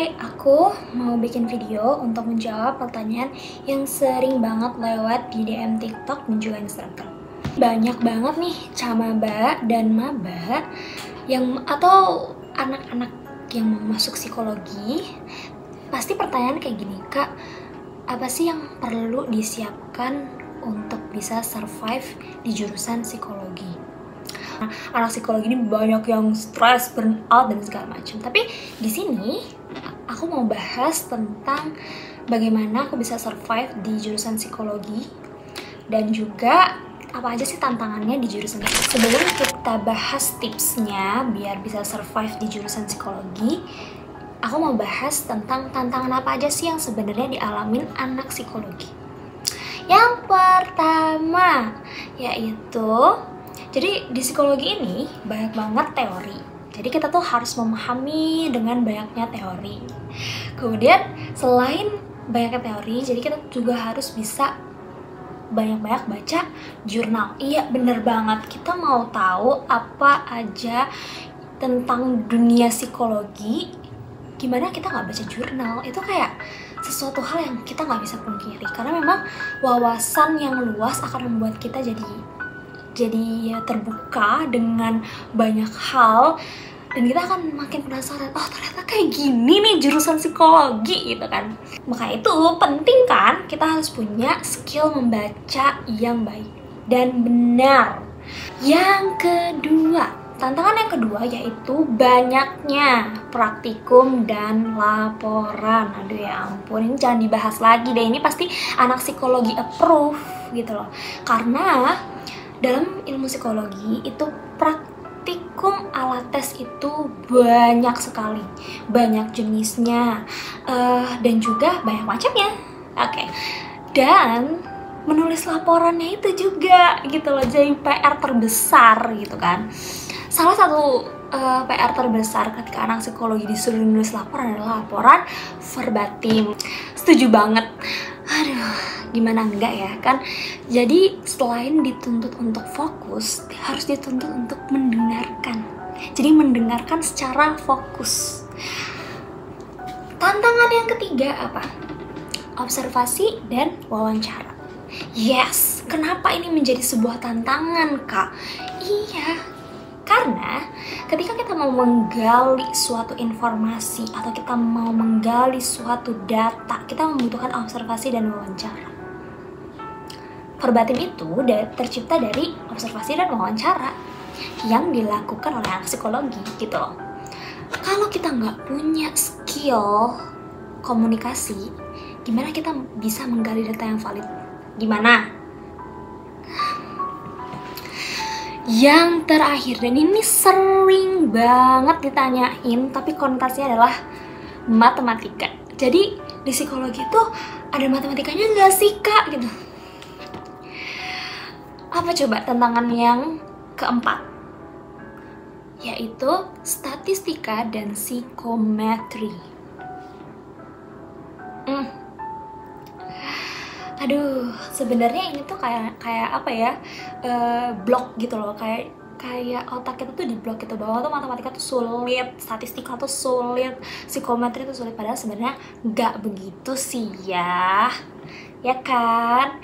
Hai, aku mau bikin video untuk menjawab pertanyaan yang sering banget lewat di DM TikTok dan juga Instagram. Banyak banget nih camaba dan maba atau anak-anak yang mau masuk psikologi, pasti pertanyaan kayak gini, Kak, apa sih yang perlu disiapkan untuk bisa survive di jurusan psikologi? Anak psikologi ini banyak yang stres, burnout dan segala macam. Tapi di sini aku mau bahas tentang bagaimana aku bisa survive di jurusan psikologi dan juga apa aja sih tantangannya di jurusan ini. Sebelum kita bahas tipsnya biar bisa survive di jurusan psikologi, aku mau bahas tentang tantangan apa aja sih yang sebenarnya dialamin anak psikologi. Yang pertama yaitu, jadi di psikologi ini banyak banget teori. Jadi kita tuh harus memahami dengan banyaknya teori. Kemudian selain banyaknya teori, jadi kita juga harus bisa banyak-banyak baca jurnal. Iya, bener banget. Kita mau tahu apa aja tentang dunia psikologi, gimana kita nggak baca jurnal? Itu kayak sesuatu hal yang kita nggak bisa pungkiri. Karena memang wawasan yang luas akan membuat kita jadi terbuka dengan banyak hal, dan kita akan makin penasaran, oh ternyata kayak gini nih jurusan psikologi gitu kan. Maka itu penting kan kita harus punya skill membaca yang baik dan benar. Yang kedua, tantangan yang kedua yaitu banyaknya praktikum dan laporan. Aduh ya ampun, ini jangan dibahas lagi deh, ini pasti anak psikologi approve gitu loh. Karena dalam ilmu psikologi itu praktikum alat tes itu banyak sekali, banyak jenisnya, dan juga banyak macamnya. Oke. Dan menulis laporannya itu juga gitu loh, jadi PR terbesar gitu kan. Salah satu PR terbesar ketika anak psikologi disuruh nulis laporan adalah laporan verbatim. Setuju banget. Aduh, gimana enggak ya kan? Jadi selain dituntut untuk fokus, harus dituntut untuk mendengarkan. Jadi mendengarkan secara fokus. Tantangan yang ketiga apa? Observasi dan wawancara. Yes, kenapa ini menjadi sebuah tantangan, Kak? Iya, karena ketika kita mau menggali suatu informasi atau kita mau menggali suatu data, kita membutuhkan observasi dan wawancara. Verbatim itu tercipta dari observasi dan wawancara yang dilakukan oleh anak psikologi gitu loh. Kalau kita nggak punya skill komunikasi, gimana kita bisa menggali data yang valid? Gimana? Yang terakhir, dan ini sering banget ditanyain, tapi konotasinya adalah matematika. Jadi di psikologi itu ada matematikanya nggak sih, Kak? Gitu. Apa coba tantangan yang keempat? Yaitu statistika dan psikometri. Aduh, sebenarnya ini tuh kayak apa ya, blok gitu loh, kayak otak kita tuh di blok gitu, bahwa tuh matematika tuh sulit, statistika tuh sulit, psikometri tuh sulit, padahal sebenarnya nggak begitu sih ya kan?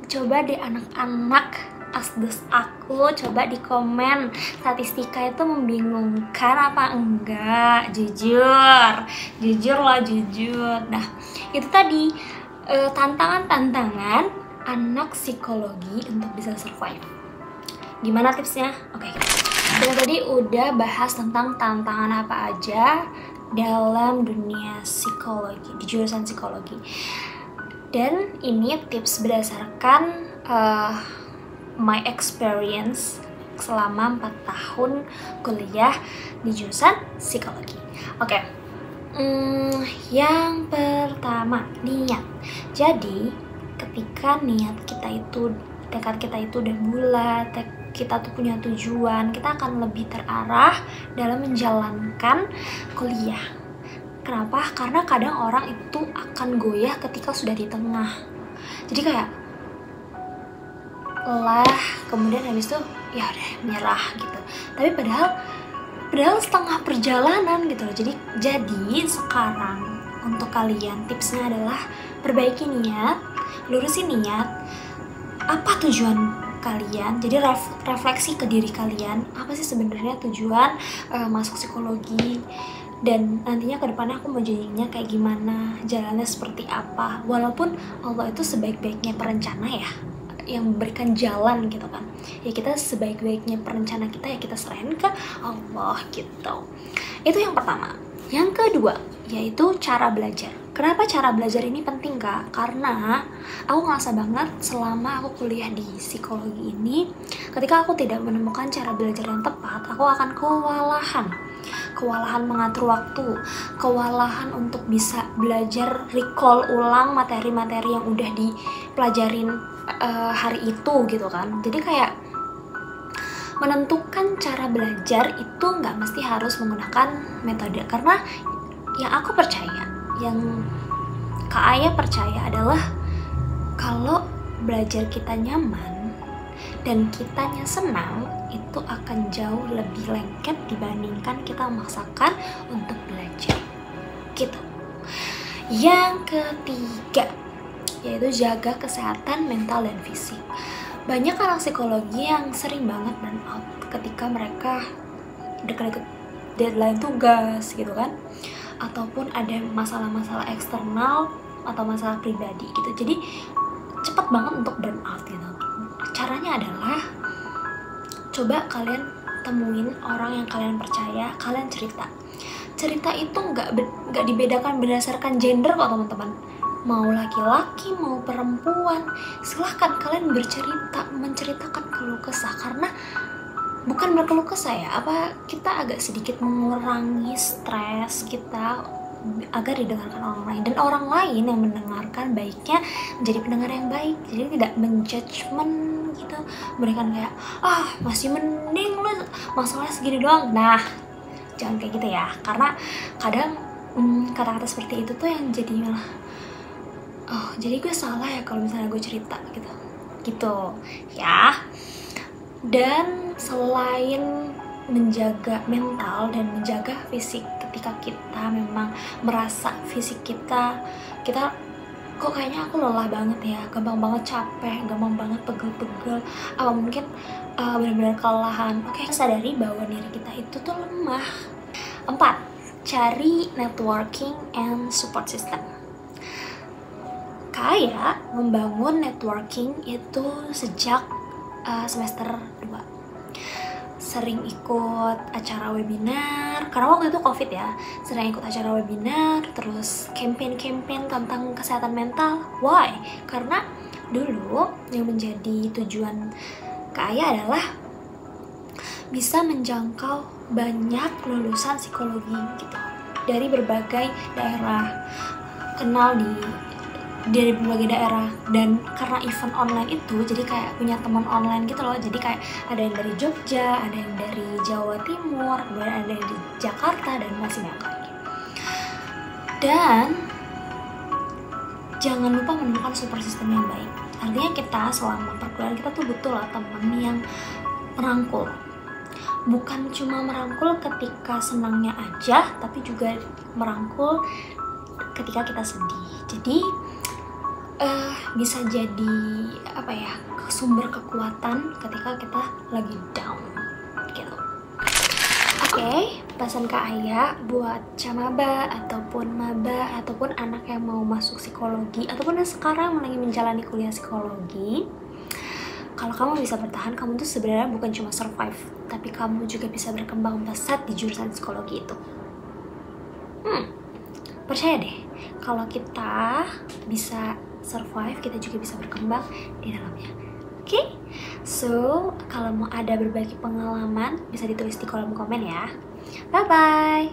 Coba deh anak-anak asdes aku, coba di komen, statistika itu membingungkan apa enggak? Jujur lah, jujur. Nah, itu tadi tantangan-tantangan anak psikologi untuk bisa survive. Gimana tipsnya? Oke. Kita tadi udah bahas tentang tantangan apa aja dalam dunia psikologi, di jurusan psikologi. Dan ini tips berdasarkan my experience selama 4 tahun kuliah di jurusan psikologi. Oke. Yang pertama, niat. Jadi ketika tekad kita itu udah bulat, kita tuh punya tujuan, kita akan lebih terarah dalam menjalankan kuliah. Kenapa? Karena kadang orang itu akan goyah ketika sudah di tengah. Jadi kayak kemudian habis itu ya udah menyerah gitu. Tapi padahal padahal setengah perjalanan gitu loh. Jadi sekarang untuk kalian tipsnya adalah perbaiki niat, lurusin niat, apa tujuan kalian. Jadi refleksi ke diri kalian, apa sih sebenarnya tujuan masuk psikologi, dan nantinya ke depannya aku mau jadinya kayak gimana, jalannya seperti apa. Walaupun Allah itu sebaik-baiknya perencana ya, yang memberikan jalan gitu kan, ya kita sebaik-baiknya perencana kita ya kita serahin ke Allah gitu. Itu yang pertama. Yang kedua yaitu cara belajar. Kenapa cara belajar ini penting Kak? Karena aku ngerasa banget selama aku kuliah di psikologi ini, ketika aku tidak menemukan cara belajar yang tepat, aku akan kewalahan mengatur waktu, kewalahan untuk bisa belajar recall ulang materi-materi yang udah dipelajarin hari itu gitu kan. Jadi kayak menentukan cara belajar itu nggak mesti harus menggunakan metode, karena yang aku percaya, yang Kak Aya percaya adalah kalau belajar kita nyaman dan kitanya senang, itu akan jauh lebih lengket dibandingkan kita memaksakan untuk belajar gitu. Yang ketiga yaitu jaga kesehatan mental dan fisik. Banyak orang psikologi yang sering banget burn out ketika mereka deket-deket deadline tugas gitu kan, ataupun ada masalah-masalah eksternal atau masalah pribadi gitu. Jadi cepat banget untuk burn out gitu. Caranya adalah coba kalian temuin orang yang kalian percaya, kalian cerita itu nggak dibedakan berdasarkan gender kok teman-teman. Mau laki-laki, mau perempuan, silahkan kalian bercerita, menceritakan keluh kesah. Karena bukan berkeluh kesah ya, kita agak sedikit mengurangi stres kita agar didengarkan orang lain, dan orang lain yang mendengarkan baiknya menjadi pendengar yang baik. Jadi tidak menjudgment gitu, berikan kayak masih mending lu masalahnya segini doang. Nah, jangan kayak gitu ya, karena kadang kata-kata seperti itu tuh yang jadi malah jadi gue salah ya kalau misalnya gue cerita gitu ya. Dan selain menjaga mental dan menjaga fisik, ketika kita memang merasa fisik kita kok kayaknya aku lelah banget ya, gampang banget capek, gampang banget pegel-pegel, apa mungkin benar-benar kelelahan, oke, sadari bahwa diri kita itu tuh lemah. 4. Cari networking and support system. Kaya membangun networking itu sejak semester 2. Sering ikut acara webinar, karena waktu itu COVID ya, sering ikut acara webinar, terus campaign tentang kesehatan mental. Why? Karena dulu yang menjadi tujuan Kaya adalah bisa menjangkau banyak lulusan psikologi gitu dari berbagai daerah, kenal dari berbagai daerah. Dan karena event online itu jadi kayak punya teman online gitu loh. Jadi kayak ada yang dari Jogja, ada yang dari Jawa Timur, ada yang dari Jakarta, dan masih banyak lagi. Dan jangan lupa menemukan support system yang baik. Artinya kita selama perkuliahan kita tuh butuh lah teman yang merangkul. Bukan cuma merangkul ketika senangnya aja, tapi juga merangkul ketika kita sedih. Jadi bisa jadi sumber kekuatan ketika kita lagi down gitu. Oke, pesan Kak Aya buat camaba ataupun maba ataupun anak yang mau masuk psikologi ataupun yang sekarang lagi menjalani kuliah psikologi. Kalau kamu bisa bertahan, kamu tuh sebenarnya bukan cuma survive, tapi kamu juga bisa berkembang pesat di jurusan psikologi itu. Percaya deh, kalau kita bisa survive, kita juga bisa berkembang di dalamnya. Oke? So, kalau mau ada berbagi pengalaman, bisa ditulis di kolom komen ya. Bye-bye!